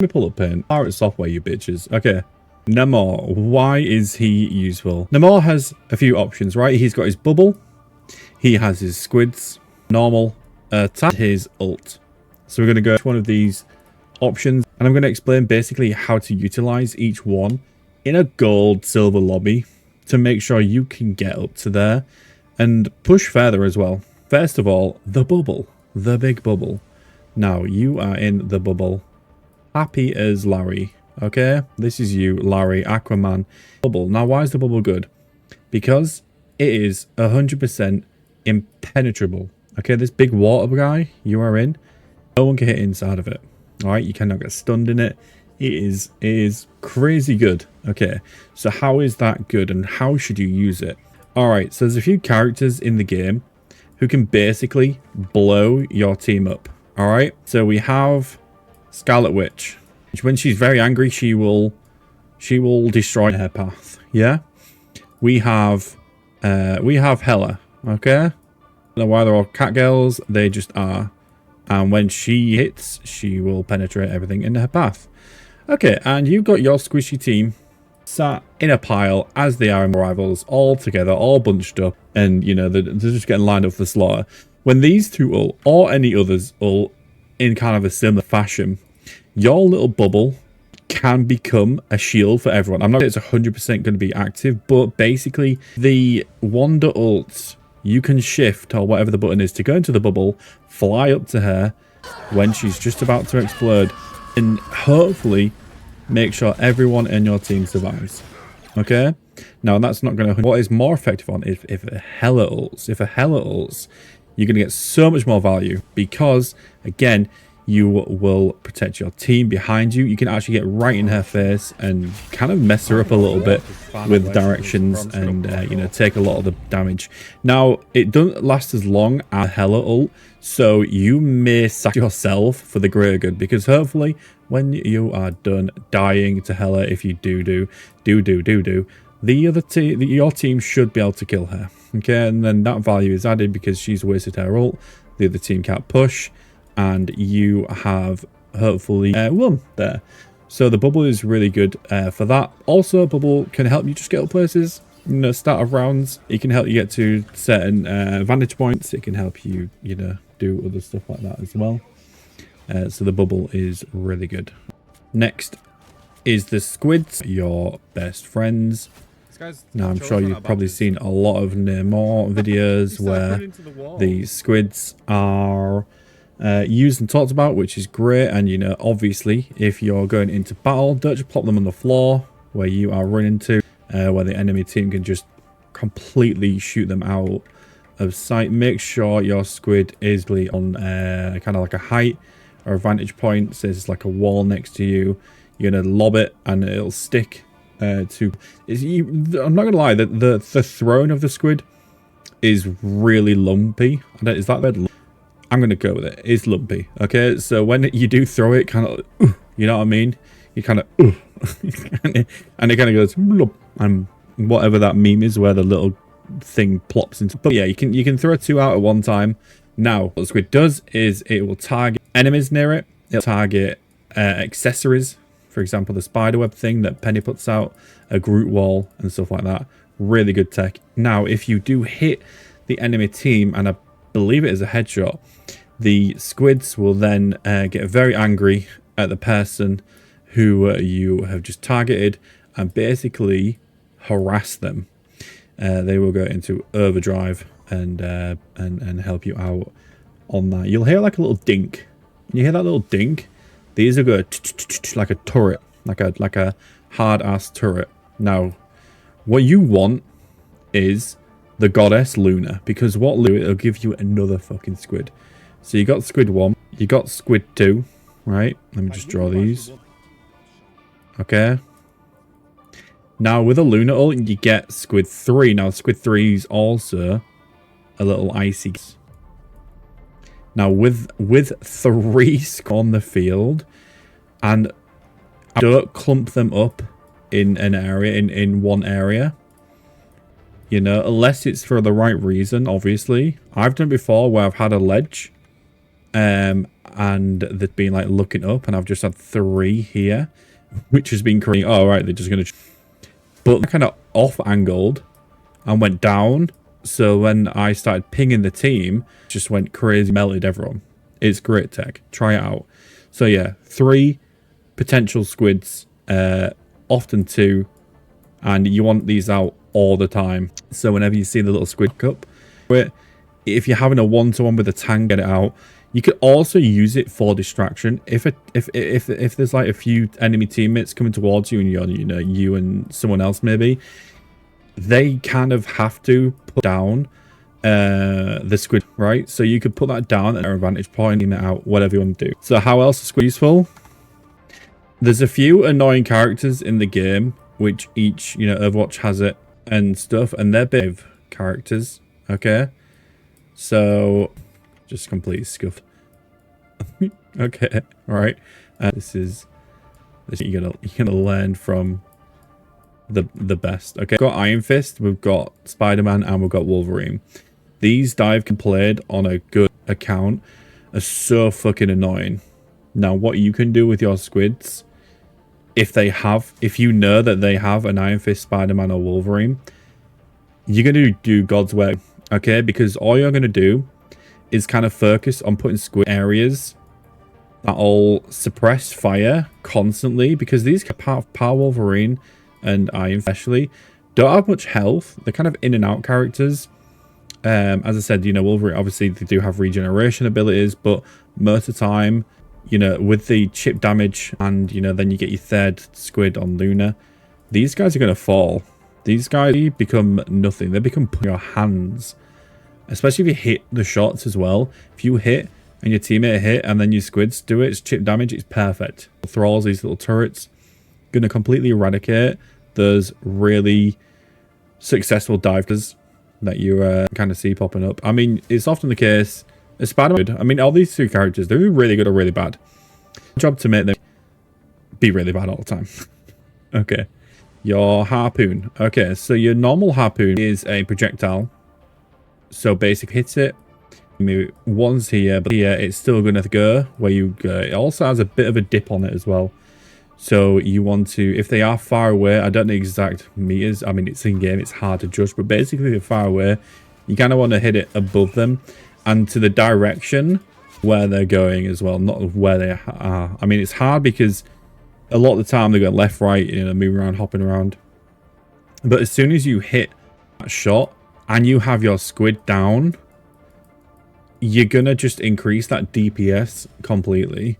Let me pull up Paint. Pirate software, you bitches. Okay. Namor. Why is he useful? Namor has a few options, right? He's got his bubble. He has his squids. Normal. Attack. His ult. So we're going to go to one of these options. And I'm going to explain basically how to utilize each one in a gold silver lobby to make sure you can get up to there and push further as well. First of all, the bubble. The big bubble. Now, you are in the bubble. Happy as Larry. Okay? This is you, Larry, Aquaman. Bubble. Now, why is the bubble good? Because it is 100% impenetrable. Okay? This big water guy you are in, no one can hit inside of it. Alright? You cannot get stunned in it. It is crazy good. Okay? So, how is that good and how should you use it? Alright, so there's a few characters in the game who can basically blow your team up. Alright? So, we have Scarlet Witch. When she's very angry, she will destroy her path. Yeah. We have Hela. Okay. I don't know why they're all cat girls. They just are. And when she hits, she will penetrate everything in her path. Okay. And you've got your squishy team sat in a pile as they are in rivals, all together, all bunched up, and you know they're just getting lined up for slaughter. When these two ult or any others ult in kind of a similar fashion, your little bubble can become a shield for everyone. I'm not saying it's 100% going to be active, but basically the Wanda ult, you can shift or whatever the button is to go into the bubble, fly up to her when she's just about to explode, and hopefully make sure everyone in your team survives. Okay? Now that's not going to... What is more effective on if a Hela ults. If a Hela ults, you're going to get so much more value because, again, you will protect your team behind you. You can actually get right in her face and kind of mess her up a little bit with directions and, you know, take a lot of the damage. Now, it doesn't last as long as Hela ult, so you may sack yourself for the greater good because hopefully when you are done dying to Hela, if you do, your team should be able to kill her. Okay, and then that value is added because she's wasted her ult. The other team can't push. And you have hopefully won there. So the bubble is really good for that. Also, bubble can help you just get up places. You know, start of rounds. It can help you get to certain vantage points. It can help you, you know, do other stuff like that as well. So the bubble is really good. Next is the squids, your best friends. Now, I'm sure you've probably seen a lot of Namor videos where the squids are... used and talked about, which is great. And you know, obviously if you're going into battle, don't just plop them on the floor where you are running to, where the enemy team can just completely shoot them out of sight. Make sure your squid is on kind of like a height or a vantage point, so it's like a wall next to you. You're gonna lob it and it'll stick to I'm not gonna lie, the throne of the squid is really lumpy. Is that red? I'm going to go with it. It's lumpy. Okay, so when you do throw it, kind of, you know what I mean? You kind of, and it kind of goes, and whatever that meme is where the little thing plops into. But yeah, you can throw two out at one time. Now, what the squid does is it will target enemies near it. It'll target accessories. For example, the spiderweb thing that Penny puts out, a Groot wall and stuff like that. Really good tech. Now, if you do hit the enemy team, and I believe it is a headshot, the squids will then get very angry at the person who you have just targeted and basically harass them. They will go into overdrive and help you out on that. You'll hear like a little dink. You hear that little dink? These are go like a turret, like a hard ass turret. Now, what you want is the goddess Luna, because what Luna, it'll give you another fucking squid. So you got squid 1, you got squid 2, right? Let me just draw these. Okay. Now with a Luna ult, you get squid 3. Now squid 3 is also a little icy. Now with 3 on the field, and don't clump them up in an area, in one area. You know, unless it's for the right reason, obviously. I've done it before where I've had a ledge and they've been like looking up, and I've just had 3 here, which has been crazy. Oh, right, they're just gonna, but kind of off angled and went down. So when I started pinging the team, just went crazy, melted everyone. It's great tech. Try it out. So yeah, 3 potential squids, often 2, and you want these out all the time. So whenever you see the little squid cup, if you're having a one-to-one with a tank, get it out. You could also use it for distraction. If there's like a few enemy teammates coming towards you, and you're, you know, you and someone else maybe, they kind of have to put down the squid, right? So you could put that down at their vantage point, aim it out, whatever you want to do. So how else is squid useful? There's a few annoying characters in the game, which each, you know, Overwatch has it and stuff, and they're big characters. Okay, so just completely scuffed. Okay, all right. This you're gonna learn from the best. Okay, we've got Iron Fist, we've got Spider-Man, and we've got Wolverine. These dive can played on a good account are so fucking annoying. Now, what you can do with your squids, if you know that they have an Iron Fist, Spider-Man, or Wolverine, you're gonna do God's work, okay? Because all you're gonna do is kind of focus on putting squid areas that all suppress fire constantly, because these Power Wolverine and Iron especially don't have much health. They're kind of in and out characters. As I said, you know, Wolverine, obviously they do have regeneration abilities, but most of the time, you know, with the chip damage and, you know, then you get your 3rd squid on Luna, these guys are going to fall. These guys become nothing. They become your hands, especially if you hit the shots as well. If you hit and your teammate hit and then your squids do it, it's chip damage, it's perfect. Thralls, these little turrets, going to completely eradicate those really successful divers that you kind of see popping up. I mean, it's often the case. Spider-Man, I mean, all these 2 characters, they're really good or really bad. Job to make them be really bad all the time. Okay, your harpoon. Okay, so your normal harpoon is a projectile. So basically hits it, maybe one's here, but here it's still going to go where you go. It also has a bit of a dip on it as well. So you want to, if they are far away, I don't know exact meters. I mean, it's in game, it's hard to judge, but basically if they're far away, you kind of want to hit it above them and to the direction where they're going as well, not where they are. I mean, it's hard because a lot of the time they go left, right, you know, moving around, hopping around. But as soon as you hit that shot and you have your squid down, you're gonna just increase that DPS completely.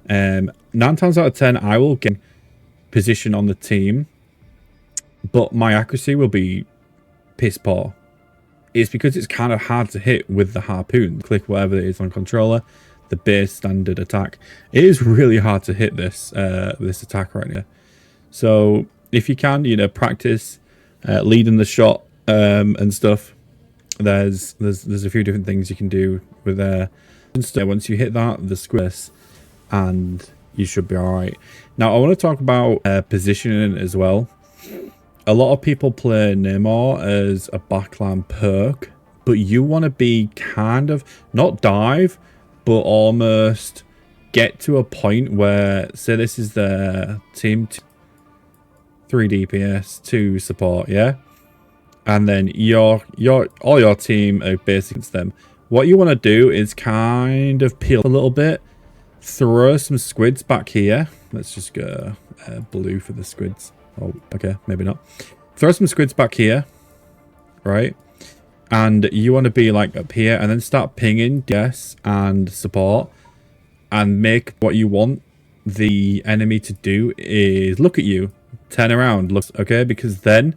9 times out of 10, I will get position on the team, but my accuracy will be piss poor. It's because it's kind of hard to hit with the harpoon. Click whatever it is on controller, the base standard attack. It is really hard to hit this this attack right here. So if you can, you know, practice leading the shot and stuff. There's a few different things you can do with once you hit that, the squish, and you should be all right. Now I want to talk about positioning as well. A lot of people play Namor as a backline perk, but you want to be kind of not dive, but almost get to a point where, say this is the team 3 DPS 2 support, yeah, and then all your team are basically against them. What you want to do is kind of peel a little bit, throw some squids back here. Let's just go blue for the squids. Oh, okay, maybe not. Throw some squids back here, right? And you want to be like up here and then start pinging DS and support and make what you want the enemy to do is look at you, turn around, look, okay? Because then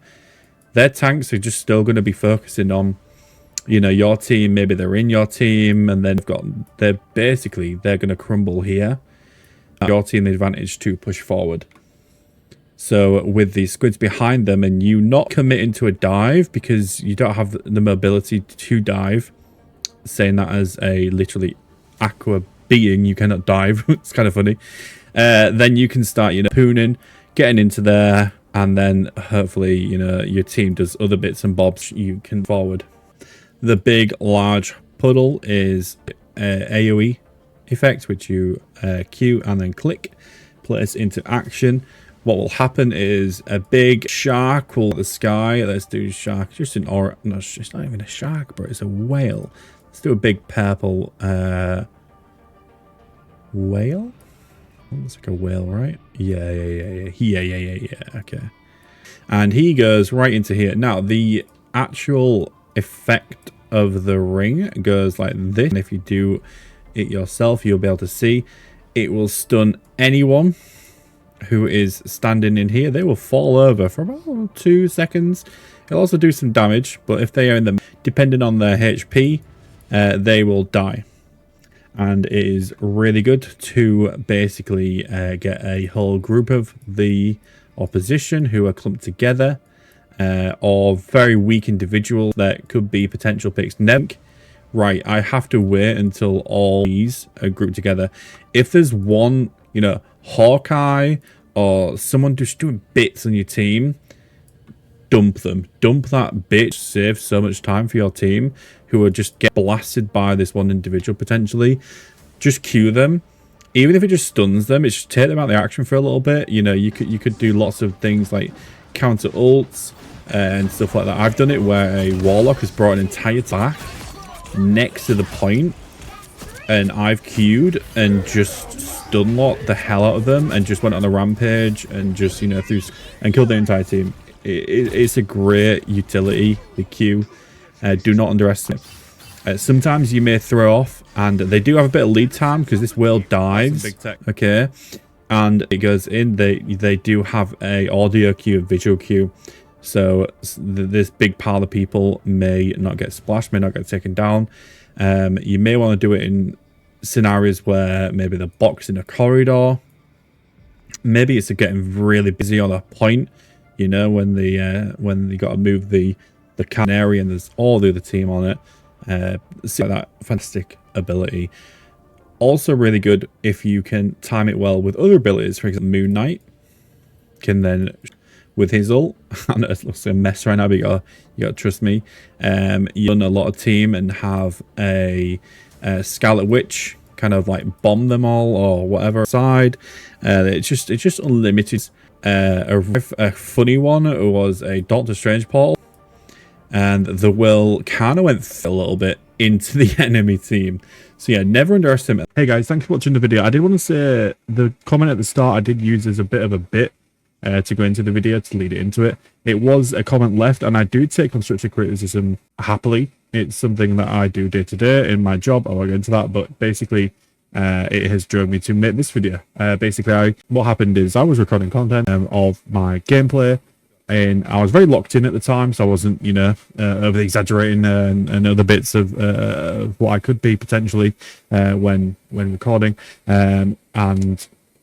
their tanks are just still going to be focusing on, you know, your team. Maybe they're in your team and then they're going to crumble here. Your team the advantage to push forward. So with the squids behind them and you not committing to a dive because you don't have the mobility to dive, saying that as a literally aqua being, you cannot dive. It's kind of funny. Then you can start, you know, pooning, getting into there, and then hopefully, you know, your team does other bits and bobs. You can forward. The big, large puddle is AoE effect, which you cue and then click, place into action. What will happen is a big shark will the sky. Let's do shark, just an or no, it's not even a shark, bro. It's a whale. Let's do a big purple whale. Looks like a whale, right? Yeah. Okay. And he goes right into here. Now, the actual effect of the ring goes like this. And if you do it yourself, you'll be able to see it will stun anyone who is standing in here. They will fall over for about 2 seconds. It'll also do some damage, but if they are in the, depending on their HP, they will die. And it is really good to basically get a whole group of the opposition who are clumped together, or very weak individuals that could be potential picks. Right, I have to wait until all these are grouped together. If there's one, you know, Hawkeye or someone just doing bits on your team, dump them. Dump that bitch. Save so much time for your team who are just get blasted by this one individual potentially. Just queue them. Even if it just stuns them, it's just take them out of the action for a little bit. You know, you could do lots of things like counter ults and stuff like that. I've done it where a warlock has brought an entire attack next to the point, and I've queued and just stun locked the hell out of them and just went on a rampage and just, you know, through and killed the entire team. It's a great utility, the Q. Do not underestimate it. Sometimes you may throw off, and they do have a bit of lead time because this whale dives. Big tech. Okay, and it goes in. They do have a audio queue, visual queue. So this big pile of people may not get splashed, may not get taken down. You may want to do it in scenarios where maybe the box in a corridor. Maybe it's getting really busy on a point. You know, when you got to move the canary and there's all the other team on it. See that fantastic ability. Also really good if you can time it well with other abilities. For example, Moon Knight can then, with his ult, I know it looks like a mess right now, but you gotta trust me. You run a lot of team and have a Scarlet Witch kind of like bomb them all or whatever side. It's just unlimited. A funny one was a Doctor Strange portal, and the will kind of went a little bit into the enemy team. So yeah, never underestimate. Hey guys, thanks for watching the video. I did want to say the comment at the start I did use as a bit of a bit to go into the video to lead it into it. It was a comment left, and I do take constructive criticism happily. It's something that I do day to day in my job. I won't go into that, but basically it has driven me to make this video. What happened is I was recording content of my gameplay, and I was very locked in at the time, so I wasn't, you know, over exaggerating and other bits of what I could be potentially when recording. And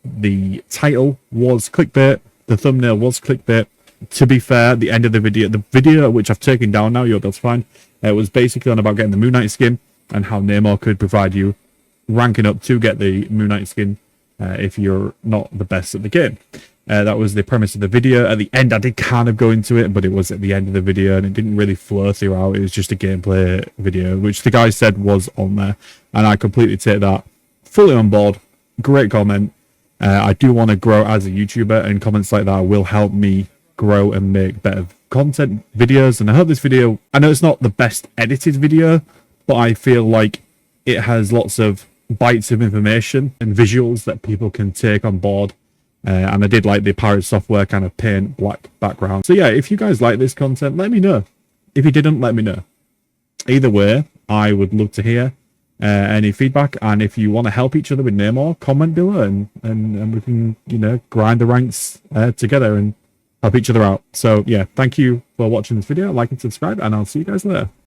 the title was clickbait. The thumbnail was clickbait. To be fair, the end of the video which I've taken down now, you'll be able to find, it was basically on about getting the Moon Knight skin and how Namor could provide you ranking up to get the Moon Knight skin if you're not the best at the game. That was the premise of the video. At the end, I did kind of go into it, but it was at the end of the video, and it didn't really flow throughout. It was just a gameplay video, which the guy said was on there, and I completely take that fully on board. Great comment. I do want to grow as a YouTuber, and comments like that will help me grow and make better content videos. And I hope this video, I know it's not the best edited video, but I feel like it has lots of bites of information and visuals that people can take on board. And I did like the Pirate Software kind of paint black background. So yeah, if you guys like this content, let me know. If you didn't, let me know. Either way, I would love to hear any feedback. And if you want to help each other with Namor, comment below, and we can, you know, grind the ranks together and help each other out. So yeah, thank you for watching this video. Like and subscribe, and I'll see you guys later.